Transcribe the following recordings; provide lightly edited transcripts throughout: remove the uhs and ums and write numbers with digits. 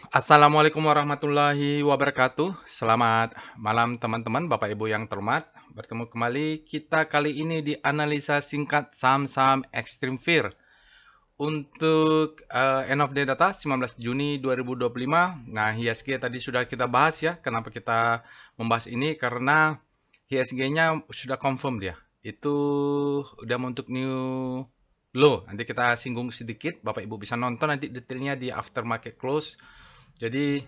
Assalamualaikum warahmatullahi wabarakatuh. Selamat malam teman-teman, Bapak Ibu yang terhormat. Bertemu kembali kita kali ini di analisa singkat saham-saham Extreme Fear. Untuk end of day data 19 Juni 2025. Nah, IHSG tadi sudah kita bahas ya. Kenapa kita membahas ini? Karena IHSG-nya sudah confirm dia. Itu udah untuk new low. Nanti kita singgung sedikit. Bapak Ibu bisa nonton nanti detailnya di aftermarket close. Jadi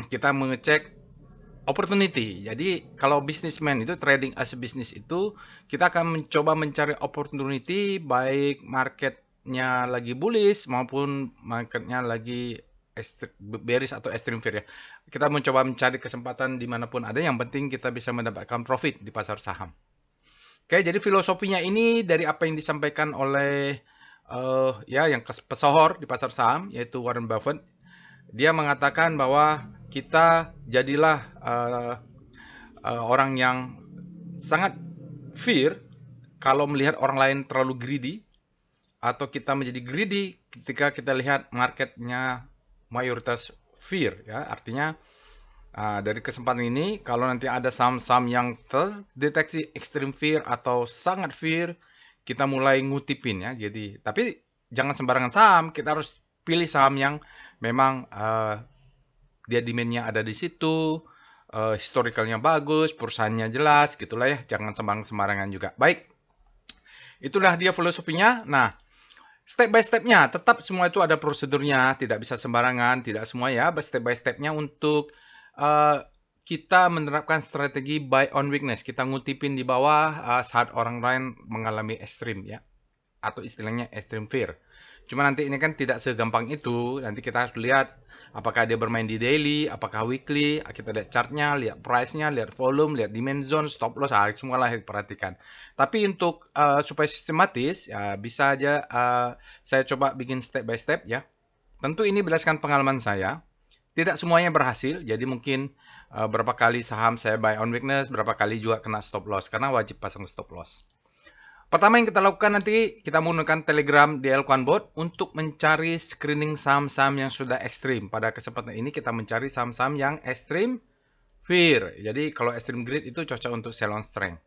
kita mengecek opportunity. Jadi kalau businessman itu trading as a business itu kita akan mencoba mencari opportunity baik marketnya lagi bullish maupun marketnya lagi bearish atau extreme fear ya. Kita mencoba mencari kesempatan dimanapun ada. Yang penting kita bisa mendapatkan profit di pasar saham. Oke, jadi filosofinya ini dari apa yang disampaikan oleh ya yang pesohor di pasar saham yaitu Warren Buffett. Dia mengatakan bahwa kita jadilah orang yang sangat fear kalau melihat orang lain terlalu greedy, atau kita menjadi greedy ketika kita lihat marketnya mayoritas fear. Ya, artinya dari kesempatan ini, kalau nanti ada saham-saham yang terdeteksi extreme fear atau sangat fear, kita mulai ngutipin ya. Jadi, tapi jangan sembarangan saham. Kita harus pilih saham yang memang dia demand-nya ada di situ, historicalnya bagus, perusahaannya jelas, gitulah ya. Jangan sembarangan juga. Baik, itulah dia filosofinya. Nah, step by step-nya, tetap semua itu ada prosedurnya, tidak bisa sembarangan, tidak semua ya, step by step-nya untuk kita menerapkan strategi buy on weakness. Kita ngutipin di bawah saat orang lain mengalami ekstrim ya, atau istilahnya extreme fear. Cuma nanti ini kan tidak segampang itu. Nanti kita harus lihat apakah dia bermain di daily, apakah weekly. Kita lihat chartnya, lihat price-nya, lihat volume, lihat demand zone, stop loss, semualah diperhatikan. Tapi untuk supaya sistematis, ya, bisa aja saya coba bikin step by step ya. Tentu ini berdasarkan pengalaman saya. Tidak semuanya berhasil, jadi mungkin berapa kali saham saya buy on weakness, berapa kali juga kena stop loss, karena wajib pasang stop loss. Pertama yang kita lakukan nanti, kita menggunakan Telegram di Elquan Bot untuk mencari screening saham-saham yang sudah ekstrim. Pada kesempatan ini kita mencari saham-saham yang ekstrim fear. Jadi kalau extreme greed itu cocok untuk sell on strength.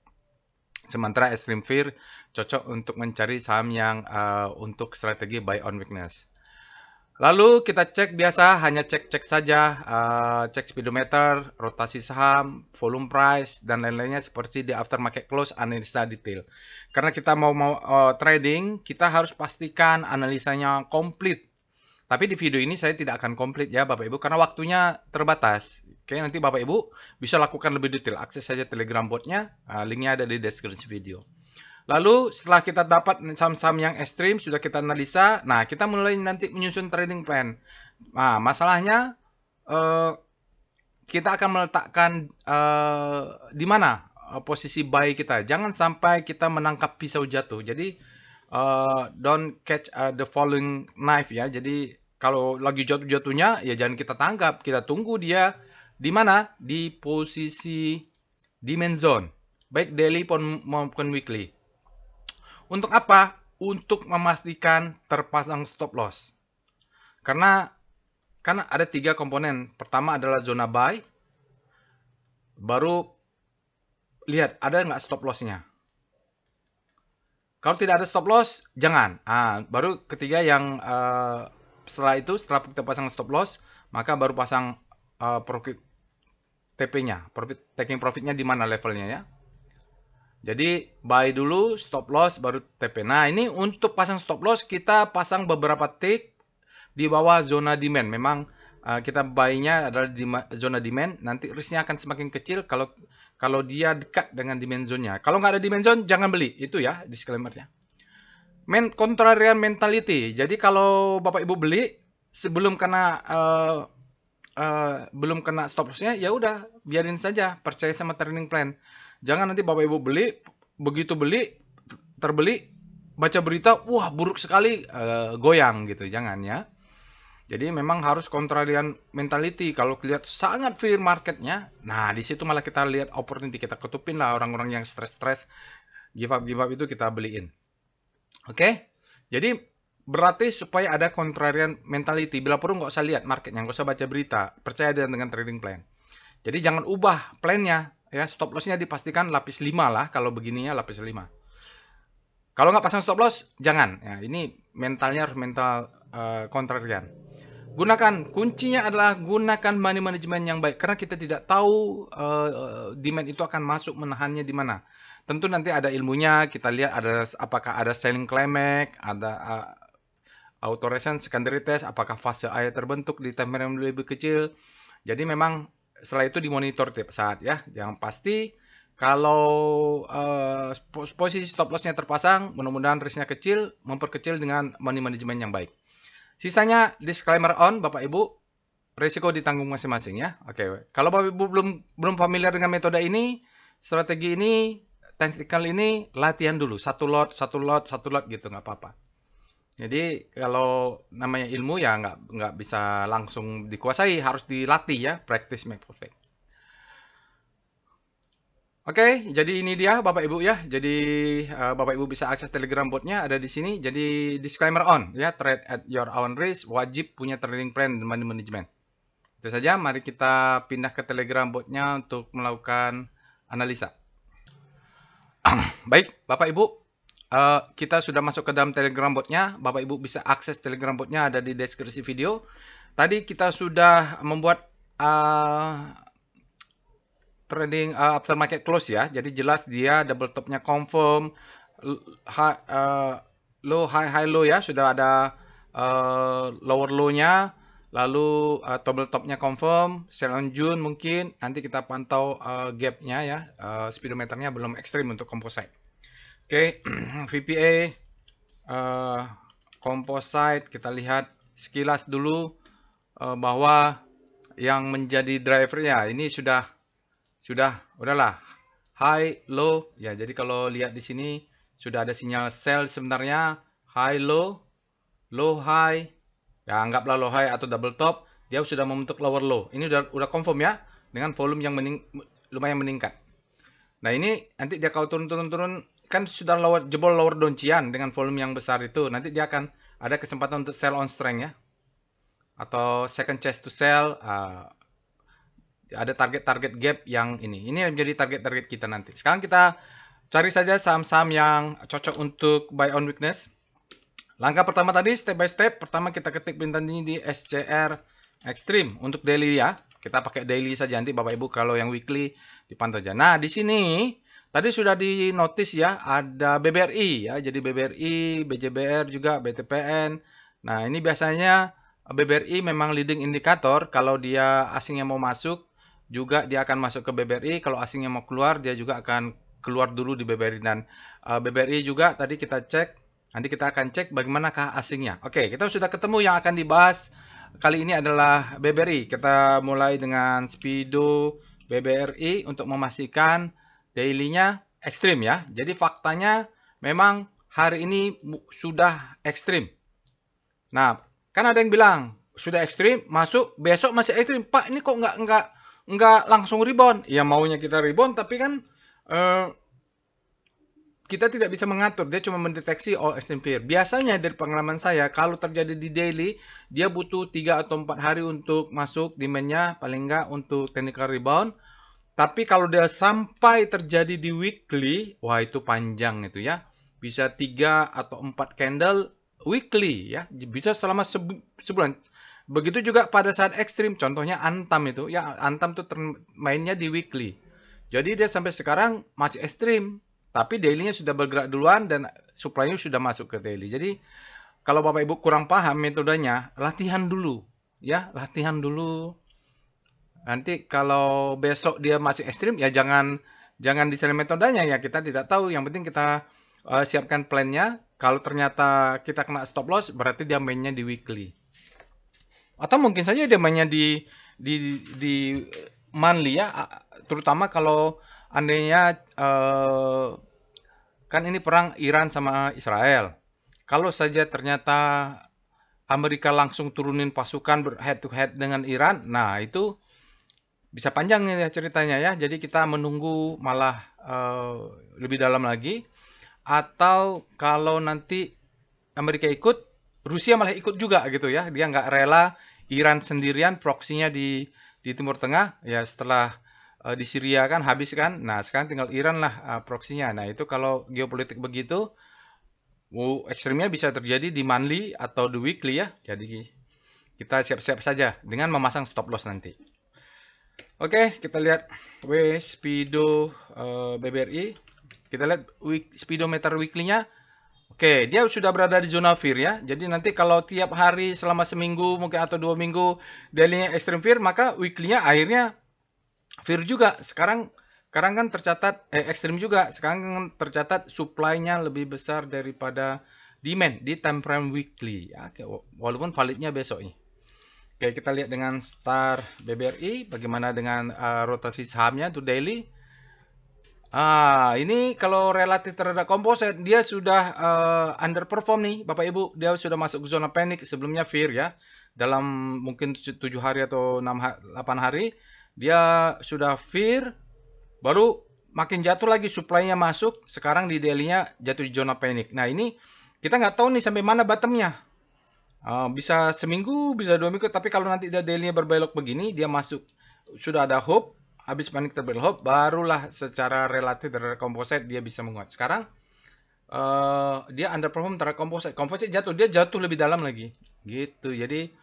Sementara extreme fear cocok untuk mencari saham yang untuk strategi buy on weakness. Lalu kita cek biasa, hanya cek-cek saja, cek speedometer, rotasi saham, volume price, dan lain-lainnya seperti di aftermarket close, analisa detail. Karena kita mau trading, kita harus pastikan analisanya komplit. Tapi di video ini saya tidak akan komplit ya Bapak Ibu, karena waktunya terbatas. Oke, nanti Bapak Ibu bisa lakukan lebih detail. Akses saja Telegram botnya, linknya ada di deskripsi video. Lalu setelah kita dapat saham-saham yang ekstrim, sudah kita analisa, nah kita mulai nanti menyusun trading plan. Nah, masalahnya kita akan meletakkan di mana posisi buy kita. Jangan sampai kita menangkap pisau jatuh. Jadi don't catch the falling knife ya. Jadi kalau lagi jatuh-jatuhnya ya jangan kita tangkap, kita tunggu dia di mana? Di posisi demand zone, baik daily maupun weekly. Untuk apa? Untuk memastikan terpasang stop loss. Karena ada 3 komponen. Pertama adalah zona buy. Baru lihat ada nggak stop loss-nya. Kalau tidak ada stop loss, jangan. Baru ketiga yang setelah kita pasang stop loss, maka baru pasang profit TP-nya. Taking profit-nya di mana levelnya ya. Jadi buy dulu, stop loss, baru TP. Nah ini untuk pasang stop loss kita pasang beberapa tick di bawah zona demand. Memang kita buy-nya adalah di zona demand. Nanti risk-nya akan semakin kecil kalau dia dekat dengan demand zone-nya. Kalau nggak ada demand zone jangan beli. Itu ya disclaimer-nya. Contrarian mentality. Jadi kalau Bapak Ibu beli sebelum kena belum kena stop loss-nya, ya udah biarin saja, percaya sama trading plan. Jangan nanti Bapak Ibu beli, begitu terbeli, baca berita, wah buruk sekali, goyang gitu. Jangan ya. Jadi memang harus contrarian mentality. Kalau lihat sangat fear marketnya, nah di situ malah kita lihat opportunity. Kita ketupin lah orang-orang yang stres-stres, give up itu kita beliin. Oke? Jadi berarti supaya ada contrarian mentality. Bila perlu nggak usah lihat marketnya, nggak usah baca berita, percaya dengan trading plan. Jadi jangan ubah plannya, ya. Stop lossnya dipastikan lapis 5 lah, kalau begininya lapis 5. Kalau nggak pasang stop loss, jangan. Ya, ini mentalnya harus mental kontrarian. Gunakan, kuncinya adalah gunakan money management yang baik. Karena kita tidak tahu demand itu akan masuk menahannya di mana. Tentu nanti ada ilmunya, kita lihat apakah ada selling climax, ada auto resistance, secondary test, apakah fase air terbentuk di time frame lebih kecil. Jadi memang setelah itu dimonitor tiap saat ya. Yang pasti kalau posisi stop lossnya terpasang, mudah-mudahan risknya kecil, memperkecil dengan money management yang baik. Sisanya disclaimer on, Bapak Ibu, risiko ditanggung masing-masing ya. Oke. Kalau Bapak Ibu belum familiar dengan metode ini, strategi ini, tactical ini, latihan dulu. Satu lot gitu, nggak apa-apa. Jadi kalau namanya ilmu ya nggak bisa langsung dikuasai, harus dilatih ya, practice make perfect. Oke, jadi ini dia Bapak Ibu ya. Jadi Bapak Ibu bisa akses Telegram botnya ada di sini. Jadi disclaimer on ya, trade at your own risk, wajib punya trading plan dan money management. Itu saja, mari kita pindah ke Telegram botnya untuk melakukan analisa. Baik, Bapak Ibu, kita sudah masuk ke dalam Telegram botnya. Bapak Ibu bisa akses Telegram botnya, ada di deskripsi video. Tadi kita sudah membuat trading aftermarket close ya. Jadi jelas dia double topnya confirm, low high low ya, sudah ada lower low-nya, lalu double topnya confirm, sell on June mungkin. Nanti kita pantau gap-nya ya, speedometernya belum ekstrim untuk composite. Oke, VPA composite kita lihat sekilas dulu bahwa yang menjadi drivernya ini udahlah high low ya. Jadi kalau lihat di sini sudah ada sinyal sell sebenarnya, high low, low high. Ya anggaplah low high atau double top, dia sudah membentuk lower low. Ini udah confirm ya dengan volume yang lumayan meningkat. Nah, ini nanti dia kalau turun kan sudah jebol lower doncian dengan volume yang besar itu. Nanti dia akan ada kesempatan untuk sell on strength ya. Atau second chance to sell, ada target-target gap yang ini. Ini yang menjadi target-target kita nanti. Sekarang kita cari saja saham-saham yang cocok untuk buy on weakness. Langkah pertama tadi step by step. Pertama kita ketik perintah ini di SCR Extreme untuk daily ya. Kita pakai daily saja, nanti Bapak Ibu kalau yang weekly dipantau aja. Nah, di sini tadi sudah di notice ya, ada BBRI ya. Jadi BBRI, BJBR juga, BTPN. Nah, ini biasanya BBRI memang leading indikator. Kalau dia asingnya mau masuk, juga dia akan masuk ke BBRI. Kalau asingnya mau keluar, dia juga akan keluar dulu di BBRI. Dan BBRI juga tadi kita cek. Nanti kita akan cek bagaimanakah asingnya. Oke, kita sudah ketemu yang akan dibahas kali ini adalah BBRI. Kita mulai dengan Speedo BBRI untuk memastikan daily-nya ekstrim ya. Jadi faktanya memang hari ini sudah ekstrim. Nah, kan ada yang bilang sudah ekstrim, masuk besok masih ekstrim. Pak, ini kok nggak langsung rebound? Ya maunya kita rebound, tapi kan kita tidak bisa mengatur, dia cuma mendeteksi extreme fear. Biasanya dari pengalaman saya, kalau terjadi di daily, dia butuh 3 atau 4 hari untuk masuk demand-nya, paling nggak untuk technical rebound. Tapi kalau dia sampai terjadi di weekly, wah itu panjang itu ya. Bisa 3 atau 4 candle weekly ya, bisa selama sebulan. Begitu juga pada saat ekstrim, contohnya Antam itu, ya Antam tuh mainnya di weekly. Jadi dia sampai sekarang masih ekstrim. Tapi daily-nya sudah bergerak duluan dan supply-nya sudah masuk ke daily. Jadi kalau Bapak Ibu kurang paham metodenya, latihan dulu. Ya, latihan dulu. Nanti kalau besok dia masih ekstrim, ya jangan desain metodenya ya. Kita tidak tahu. Yang penting kita siapkan plan-nya. Kalau ternyata kita kena stop loss, berarti dia mainnya di weekly. Atau mungkin saja dia mainnya di monthly ya. Terutama kalau andainya kan ini perang Iran sama Israel. Kalau saja ternyata Amerika langsung turunin pasukan head to head dengan Iran, nah itu bisa panjang ya ceritanya ya. Jadi kita menunggu malah lebih dalam lagi. Atau kalau nanti Amerika ikut, Rusia malah ikut juga gitu ya. Dia nggak rela Iran sendirian proksinya di Timur Tengah. Ya setelah di Syria kan habis kan. Nah sekarang tinggal Iran lah proksinya. Nah itu kalau geopolitik begitu, ekstrimnya bisa terjadi di monthly atau di weekly ya. Jadi kita siap-siap saja dengan memasang stop loss nanti. Oke, kita lihat Speedo BBRI. Kita lihat speedometer weekly-nya. Oke, dia sudah berada di zona fear ya. Jadi nanti kalau tiap hari selama seminggu mungkin atau 2 minggu daily-nya extreme fear, maka weekly-nya akhirnya fear juga. Sekarang kan tercatat ekstrim juga. Sekarang kan tercatat supply-nya lebih besar daripada demand di time frame weekly ya. Walaupun validnya besok ini. Oke, kita lihat dengan Star BBRI bagaimana dengan rotasi sahamnya untuk daily. Ini kalau relatif terhadap komposit dia sudah underperform nih Bapak Ibu. Dia sudah masuk ke zona panik sebelumnya fear ya. Dalam mungkin 7 hari atau 8 hari dia sudah fear, baru makin jatuh lagi supply-nya masuk, sekarang di daily-nya jatuh di zona panik. Nah ini kita nggak tahu nih sampai mana bottom-nya. Bisa seminggu, bisa 2 minggu, tapi kalau nanti dia daily-nya berbelok begini, dia masuk, sudah ada hope, habis panik terbelok hope, barulah secara relatif terhadap komposit dia bisa menguat. Sekarang dia underperform terhadap komposit jatuh, dia jatuh lebih dalam lagi, gitu. Jadi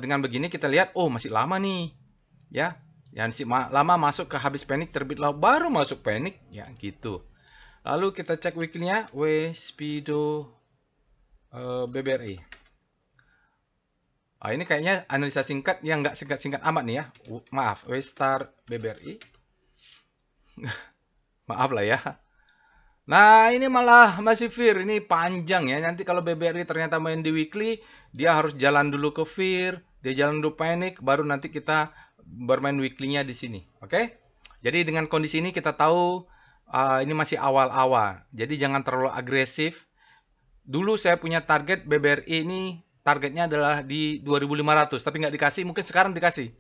dengan begini kita lihat, oh masih lama nih, ya, yang lama masuk ke habis panik terbit laut, baru masuk panik, ya gitu. Lalu kita cek weekly-nya, Speedo BBRI. Ini kayaknya analisa singkat yang nggak singkat-singkat amat nih ya. Maaf, Star BBRI. Maaf lah ya. Nah, ini malah masih fear. Ini panjang ya. Nanti kalau BBRI ternyata main di weekly, dia harus jalan dulu ke fear, dia jalan dulu panic, baru nanti kita bermain weekly-nya di sini. Oke? Jadi dengan kondisi ini kita tahu ini masih awal-awal. Jadi jangan terlalu agresif. Dulu saya punya target BBRI ini, targetnya adalah di 2.500, tapi nggak dikasih, mungkin sekarang dikasih.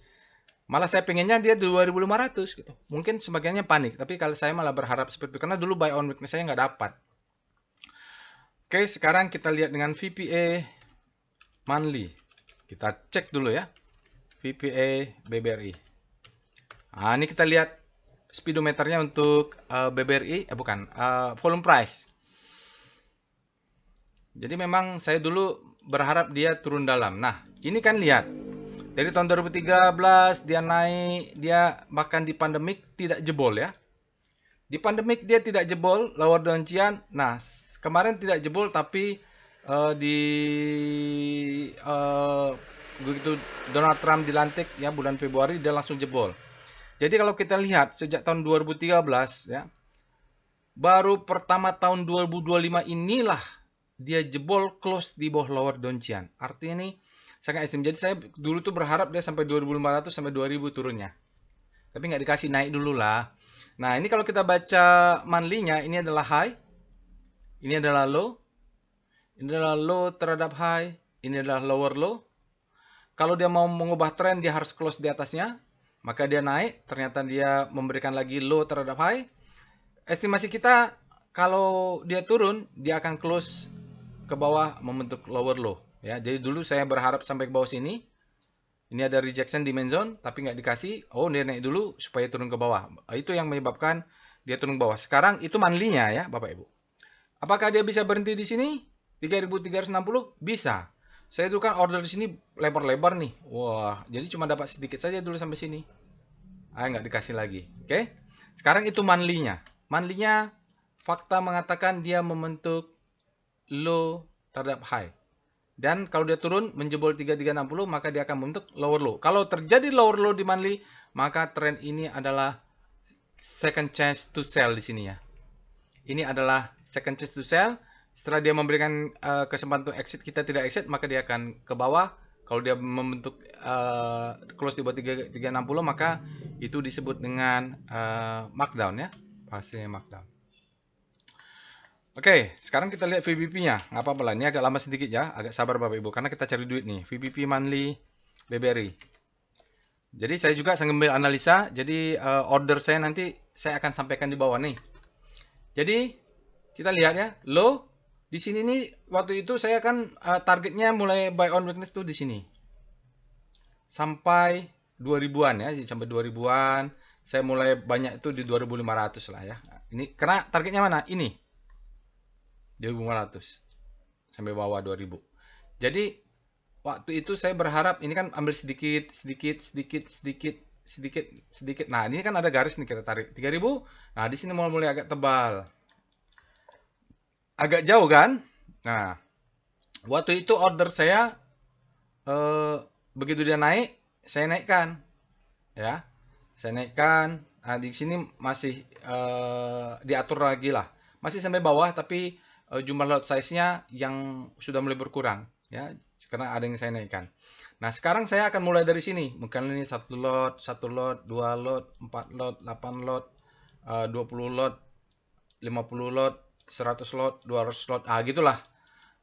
Malah saya pengennya dia di 2.500 gitu. Mungkin sebagiannya panik, tapi kalau saya malah berharap seperti itu, karena dulu buy on weakness saya nggak dapat. Oke, sekarang kita lihat dengan VPA monthly. Kita cek dulu ya, VPA BBRI. Ini kita lihat speedometernya untuk BBRI, volume price. Jadi memang saya dulu berharap dia turun dalam. Nah, ini kan lihat. Dari tahun 2013 dia naik, dia bahkan di pandemik tidak jebol ya. Di pandemik dia tidak jebol, lower downjian. Nah, kemarin tidak jebol tapi begitu Donald Trump dilantik ya bulan Februari dia langsung jebol. Jadi kalau kita lihat sejak tahun 2013 ya, baru pertama tahun 2025 inilah dia jebol close di bawah lower downjian. Artinya ini sangat ekstrim. Jadi saya dulu tuh berharap dia sampai 2.500 sampai 2.000 turunnya. Tapi nggak dikasih, naik dulu lah. Nah ini kalau kita baca monthly-nya, ini adalah high, ini adalah low, ini adalah low terhadap high, ini adalah lower low. Kalau dia mau mengubah tren, dia harus close di atasnya. Maka dia naik, ternyata dia memberikan lagi low terhadap high. Estimasi kita kalau dia turun, dia akan close ke bawah membentuk lower low ya. Jadi dulu saya berharap sampai ke bawah sini. Ini ada rejection dimension zone tapi nggak dikasih. Oh, dia naik dulu supaya turun ke bawah. Itu yang menyebabkan dia turun ke bawah. Sekarang itu monthly-nya ya, Bapak Ibu. Apakah dia bisa berhenti di sini? 3.360 bisa. Saya dulu kan order di sini lebar-lebar nih. Wah, jadi cuma dapat sedikit saja dulu sampai sini. Nggak dikasih lagi. Oke. Sekarang itu monthly-nya. Monthly-nya fakta mengatakan dia membentuk low terhadap high. Dan kalau dia turun menjebol 3360 maka dia akan membentuk lower low. Kalau terjadi lower low di monthly, maka trend ini adalah second chance to sell di sini ya. Ini adalah second chance to sell. Setelah dia memberikan kesempatan untuk exit, kita tidak exit, maka dia akan ke bawah. Kalau dia membentuk close di bawah 360 maka itu disebut dengan markdown ya. Hasilnya markdown. Oke, sekarang kita lihat VBP-nya. Nggak apa-apa lah, ini agak lama sedikit ya. Agak sabar Bapak Ibu, karena kita cari duit nih. VBP monthly BBRI. Jadi saya juga sambil analisa. Jadi order saya nanti saya akan sampaikan di bawah nih. Jadi kita lihat ya, low, Di sini nih waktu itu saya kan targetnya mulai buy on weakness tuh di sini. Sampai 2000-an ya, sampai 2000-an. Saya mulai banyak itu di 2500 lah ya. Ini karena targetnya mana? Ini. 2500 sampai bawah 2000. Jadi waktu itu saya berharap ini kan ambil sedikit, sedikit, sedikit, sedikit, sedikit, sedikit. Nah, ini kan ada garis nih kita tarik 3000. Nah, di sini mulai agak tebal. Agak jauh kan? Nah, waktu itu order saya eh, begitu dia naik, saya naikkan ya. Saya naikkan. Nah, di sini masih diatur lagi lah. Masih sampai bawah tapi jumlah lot size-nya yang sudah mulai berkurang ya. Karena ada yang saya naikkan. Nah, sekarang saya akan mulai dari sini. Mungkin ini satu lot, dua lot, 4 lot, 8 lot, 20 lot, 50 lot, 100 lot, 200 lot. Ah, gitulah.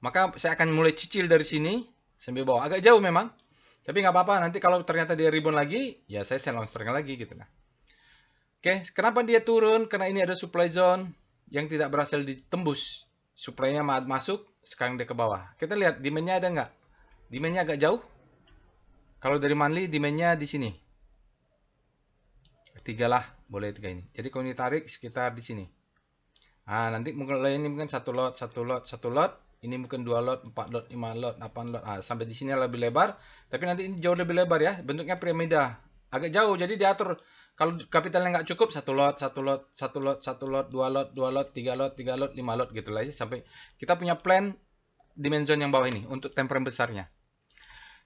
Maka saya akan mulai cicil dari sini sampai bawah. Agak jauh memang. Tapi nggak apa-apa. Nanti kalau ternyata dia rebound lagi, ya saya sell on strength lagi gitu lah. Oke, kenapa dia turun? Karena ini ada supply zone yang tidak berhasil ditembus. Supply-nya masuk, sekarang dia ke bawah. Kita lihat demand-nya ada nggak? Demand-nya agak jauh. Kalau dari monthly, demand-nya di sini. 3 lah, boleh 3 ini. Jadi kalau ini tarik sekitar di sini. Nah, nanti mungkin ini mungkin satu lot, satu lot, satu lot. Ini mungkin 2 lot, 4 lot, 5 lot, 8 lot. Ah, sampai di sini lebih lebar. Tapi nanti ini jauh lebih lebar ya. Bentuknya piramida. Agak jauh, jadi diatur. Kalau kapitalnya nggak cukup, satu lot, satu lot, satu lot, satu lot, 2 lot, 2 lot, 3 lot, 3 lot, 5 lot gitu lah ya. Sampai kita punya plan dimension yang bawah ini untuk time frame besarnya.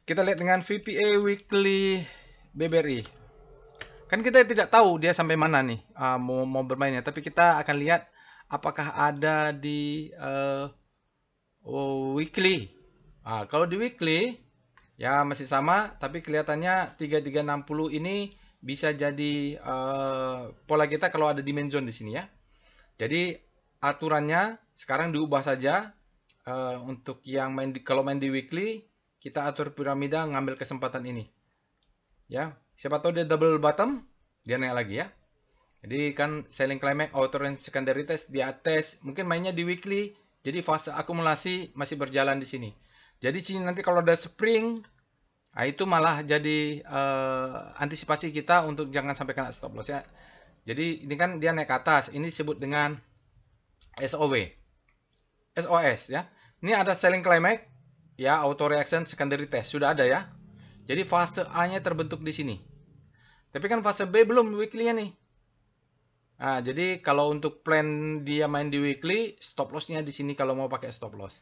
Kita lihat dengan VPA Weekly BBRI. Kan kita tidak tahu dia sampai mana nih mau bermainnya. Tapi kita akan lihat apakah ada di weekly. Kalau di weekly ya masih sama, tapi kelihatannya 3360 ini bisa jadi pola kita kalau ada dimension di sini ya. Jadi aturannya sekarang diubah saja untuk yang kalau main di weekly kita atur piramida ngambil kesempatan ini. Ya, siapa tahu dia double bottom, dia naik lagi ya. Jadi kan selling climax, outer range secondary test, dia tes, mungkin mainnya di weekly. Jadi fase akumulasi masih berjalan di sini. Jadi sini nanti kalau ada spring, nah itu malah jadi antisipasi kita untuk jangan sampai kena stop loss ya. Jadi ini kan dia naik ke atas, ini disebut dengan SOW, SOS ya. Ini ada selling climax, ya auto reaction secondary test sudah ada ya. Jadi fase A-nya terbentuk di sini. Tapi kan fase B belum weekly-nya nih. Nah, jadi kalau untuk plan dia main di weekly, stop loss-nya di sini kalau mau pakai stop loss.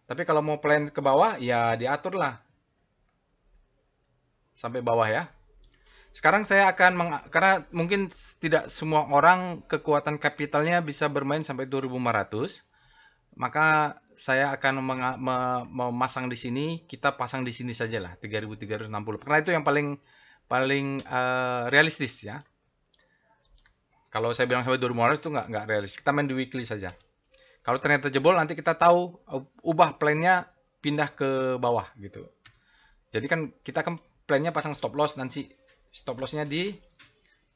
Tapi kalau mau plan ke bawah, ya diatur lah. Sampai bawah ya. Sekarang saya akan, karena mungkin tidak semua orang kekuatan kapitalnya bisa bermain sampai 2500. Maka saya akan memasang di sini, kita pasang di sini saja lah, 3360. Karena itu yang paling realistis ya. Kalau saya bilang sampai 2500 itu nggak realistis. Kita main di weekly saja. Kalau ternyata jebol, nanti kita tahu ubah plannya pindah ke bawah gitu. Jadi kan kita kan plannya pasang stop loss, nanti stop lossnya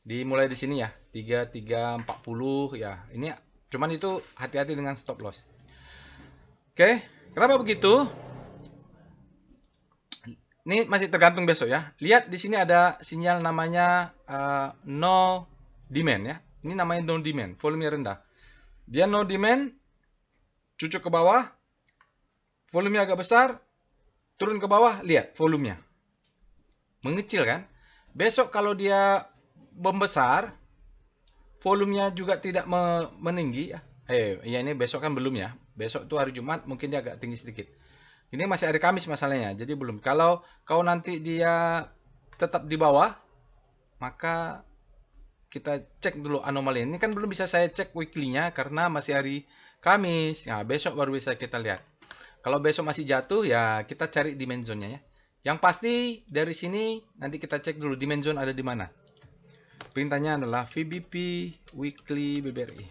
dimulai di sini ya, 3340 ya. Ini cuman itu hati-hati dengan stop loss. Oke, kenapa begitu? Ini masih tergantung besok ya. Lihat di sini ada sinyal namanya no demand ya. Ini namanya no demand, volume rendah. Dia no demand, cucuk ke bawah, volumenya agak besar, turun ke bawah, lihat volumenya. Mengecil kan? Besok kalau dia membesar, volumenya juga tidak meninggi ya. Ya ini besok kan belum ya. Besok itu hari Jumat, mungkin dia agak tinggi sedikit. Ini masih hari Kamis masalahnya, jadi belum. Kalau nanti dia tetap di bawah, maka kita cek dulu anomali. Ini kan belum bisa saya cek weekly-nya karena masih hari Kamis. Nah, besok baru bisa kita lihat. Kalau besok masih jatuh, ya kita cari dimensionnya ya. Yang pasti dari sini nanti kita cek dulu dimension ada di mana. Perintahnya adalah VBP Weekly BBRI.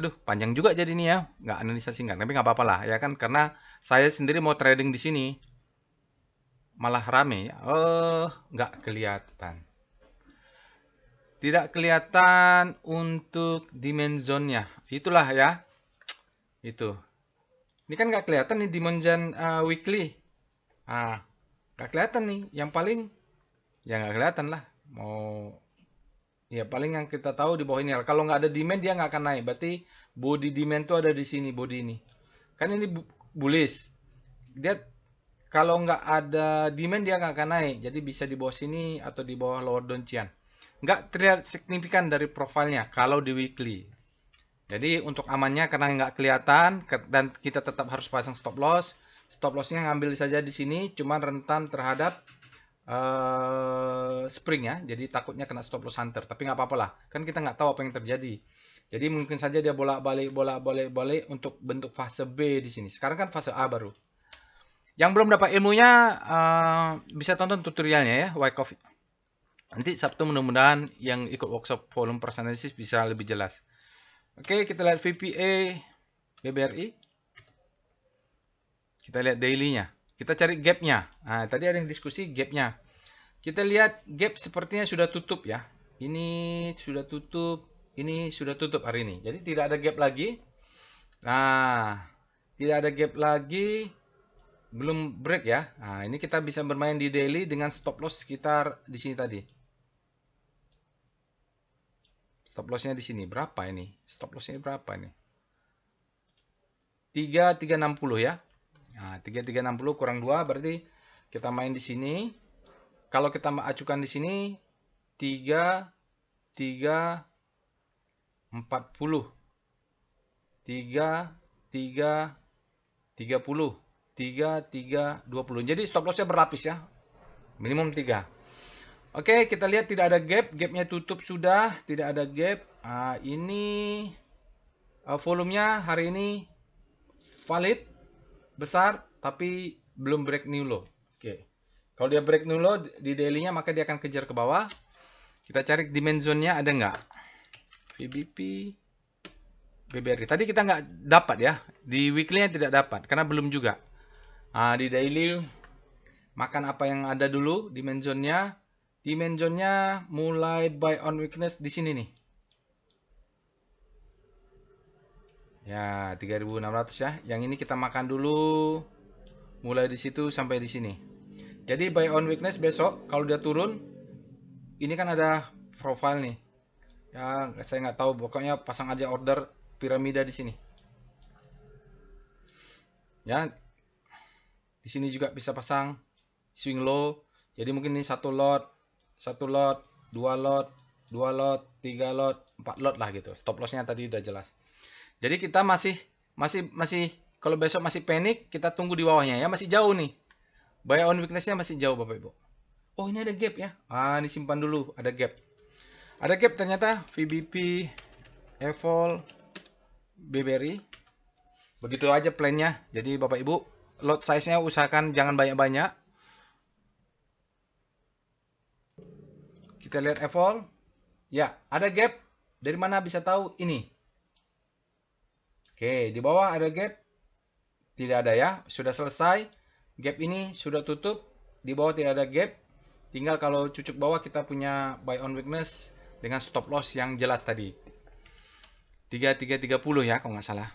Aduh, panjang juga jadi ini ya. Nggak analisa singkat, tapi nggak apa-apa lah ya kan. Karena saya sendiri mau trading di sini. Malah rame ya. Nggak kelihatan. Tidak kelihatan untuk dimensionnya. Itulah ya. Itu. Ini kan nggak kelihatan nih Dimension weekly. Ah, nggak kelihatan nih. Yang paling ya nggak kelihatan lah. Mau ya paling yang kita tahu di bawah ini. Kalau nggak ada demand dia nggak akan naik. Berarti body demand tuh ada di sini, body ini. Kan ini bullish. Dia kalau nggak ada demand dia nggak akan naik. Jadi bisa di bawah sini atau di bawah lower downtrend. Nggak terlihat signifikan dari profilnya kalau di weekly. Jadi untuk amannya karena nggak kelihatan dan kita tetap harus pasang stop loss. Stop lossnya ngambil saja di sini, cuman rentan terhadap spring ya. Jadi takutnya kena stop loss hunter. Tapi nggak apa-apa lah. Kan kita nggak tahu apa yang terjadi. Jadi mungkin saja dia bolak-balik untuk bentuk fase B di sini. Sekarang kan fase A baru. Yang belum dapat ilmunya bisa tonton tutorialnya ya, Wyckoff. Nanti Sabtu mudah-mudahan yang ikut workshop volume price analysis bisa lebih jelas. Oke, kita lihat VPA BBRI. Kita lihat daily-nya. Kita cari gap-nya. Nah, tadi ada yang diskusi gap-nya. Kita lihat gap sepertinya sudah tutup ya. Ini sudah tutup, ini sudah tutup hari ini. Jadi tidak ada gap lagi. Nah, tidak ada gap lagi. Belum break ya. Nah, ini kita bisa bermain di daily dengan stop loss sekitar di sini tadi. Stop lossnya di sini berapa ini? Stop lossnya berapa ini? 3360 ya. Nah, 3360 kurang 2 berarti kita main di sini. Kalau kita acukan di sini 3 3 40 3 3 30 3 3 20. Jadi stop lossnya berlapis ya. Minimum 3. Oke, kita lihat tidak ada gap. Gapnya tutup sudah. Tidak ada gap. Ini volumenya hari ini valid. Besar. Tapi belum break new low. Oke. Kalau dia break new low di daily-nya maka dia akan kejar ke bawah. Kita cari demand zone-nya ada nggak? VBP. BBRI. Tadi kita nggak dapat ya. Di weekly-nya tidak dapat. Karena belum juga. Di daily makan apa yang ada dulu. Demand zone-nya. Demand zone-nya mulai buy on weakness di sini nih. Ya, 3600 ya. Yang ini kita makan dulu. Mulai di situ sampai di sini. Jadi buy on weakness besok kalau dia turun, ini kan ada profile nih. Ya, saya nggak tahu. Pokoknya pasang aja order piramida di sini. Ya, di sini juga bisa pasang swing low. Jadi mungkin ini satu lot, dua lot, 3 lot, 4 lot lah gitu. Stop lossnya tadi udah jelas. Jadi kita masih kalau besok masih panik, kita tunggu di bawahnya ya, masih jauh nih. Buy on weakness-nya masih jauh Bapak Ibu. Oh, ini ada gap ya. Ini simpan dulu, ada gap. Ada gap ternyata VBP, Evol, BBRI. Begitu aja plan-nya. Jadi Bapak Ibu, lot size-nya usahakan jangan banyak-banyak. Kita lihat Evol. Ya, ada gap. Dari mana bisa tahu? Ini. Oke, di bawah ada gap. Tidak ada ya. Sudah selesai. Gap ini sudah tutup. Di bawah tidak ada gap. Tinggal kalau cucuk bawah kita punya buy on weakness dengan stop loss yang jelas tadi. 3330 ya kalau nggak salah.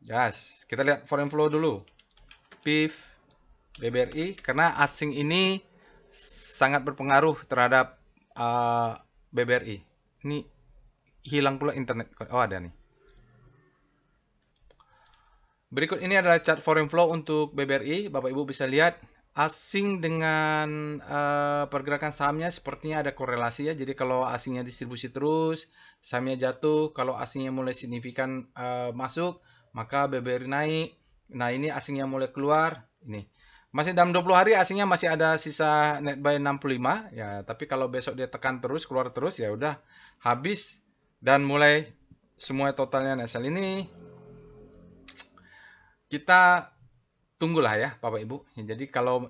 Yes, kita lihat foreign flow dulu. PIF, BBRI. Karena asing ini sangat berpengaruh terhadap BBRI. Ini hilang pula internet. Oh, ada nih. Berikut ini adalah chart foreign flow untuk BBRI. Bapak Ibu bisa lihat asing dengan pergerakan sahamnya sepertinya ada korelasi ya. Jadi kalau asingnya distribusi terus, sahamnya jatuh. Kalau asingnya mulai signifikan masuk, maka BBRI naik. Nah, ini asingnya mulai keluar. Ini masih dalam 20 hari asingnya masih ada sisa net buy 65 ya. Tapi kalau besok dia tekan terus, keluar terus ya udah habis dan mulai semua totalnya net sell ini. Kita tunggulah ya Bapak Ibu. Jadi kalau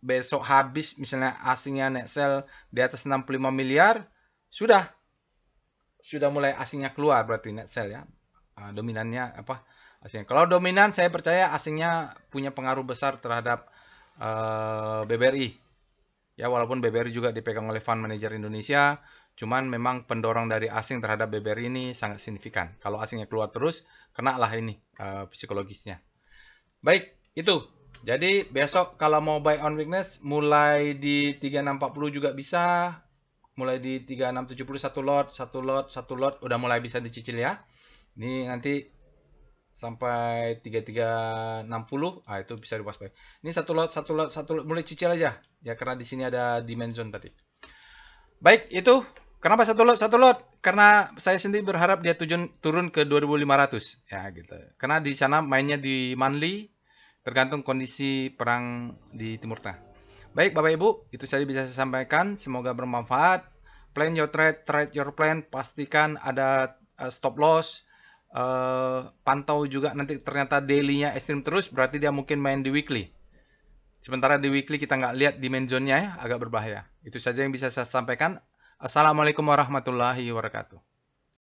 besok habis misalnya asingnya net sell di atas 65 miliar, sudah mulai asingnya keluar berarti net sell ya. Dominannya apa? Asingnya. Kalau dominan saya percaya asingnya punya pengaruh besar terhadap BBRI. Ya, walaupun BBRI juga dipegang oleh fund manager Indonesia, cuman memang pendorong dari asing terhadap BBRI ini sangat signifikan. Kalau asingnya keluar terus, kena lah ini psikologisnya. Baik, itu. Jadi besok kalau mau buy on weakness, mulai di 3640 juga bisa, mulai di 3670 satu lot, udah mulai bisa dicicil ya. Ini nanti sampai 3360, itu bisa diwaspadai. Ini satu lot, mulai cicil aja. Ya karena di sini ada demand zone tadi. Baik, itu. Kenapa satu lot? Satu lot karena saya sendiri berharap dia turun ke 2500 ya gitu. Karena di sana mainnya di monthly, tergantung kondisi perang di Timur Tengah. Baik Bapak Ibu, itu saja bisa saya sampaikan. Semoga bermanfaat. Plan your trade, trade your plan. Pastikan ada stop loss. Pantau juga nanti ternyata daily-nya ekstrim terus, berarti dia mungkin main di weekly. Sementara di weekly kita nggak lihat dimensionnya ya, agak berbahaya. Itu saja yang bisa saya sampaikan. Assalamualaikum warahmatullahi wabarakatuh.